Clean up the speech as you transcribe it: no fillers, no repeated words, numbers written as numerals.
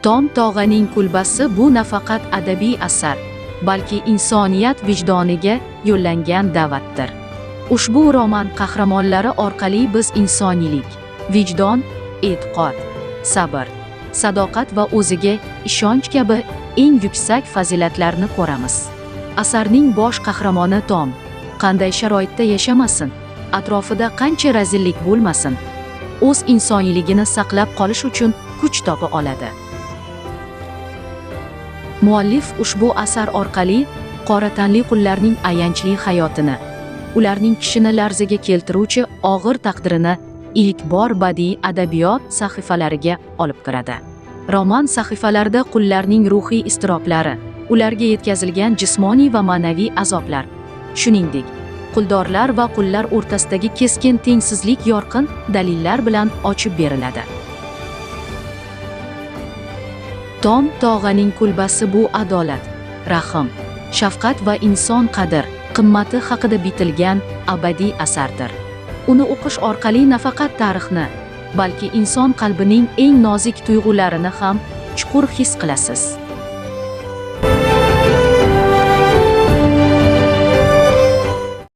Tom tog'aning kulbasi bu nafaqat adabiy asar, balki insoniyat vijdoniga yo'llangan da'vatdir. Ushbu roman qahramonlari orqali biz insoniylik, vijdon, e'tiqod, sabr, sadoqat va o'ziga ishonch kabi eng yuksak fazilatlarni ko'ramiz. Asarning bosh qahramoni Tom qanday sharoitda yashamasin, atrofida qancha razillik bo'lmasin, o'z insoniyligini saqlab qolish uchun kuch topa oladi. Muallif ushbu asar orqali qora tanli qullarning ayanchli hayotini, ularning kishini larzaga keltiruvchi og'ir taqdirini ilk bor badiiy adabiyot sahifalariga olib kiradi. Roman sahifalarida qullarning ruhiy iztiroblari, ularga yetkazilgan jismoniy va ma'naviy azoblar, shuningdek, quldorlar va qullar o'rtasidagi keskin tengsizlik yorqin dalillar bilan ochib beriladi. Tom tog'aning kulbasi bu adolat, rahm, shafqat va inson qadr-qimmati haqida bitilgan abadiy asardir. Uni o'qish orqali nafaqat tarixni, balki inson qalbining eng nozik tuyg'ularini ham chuqur his qilasiz.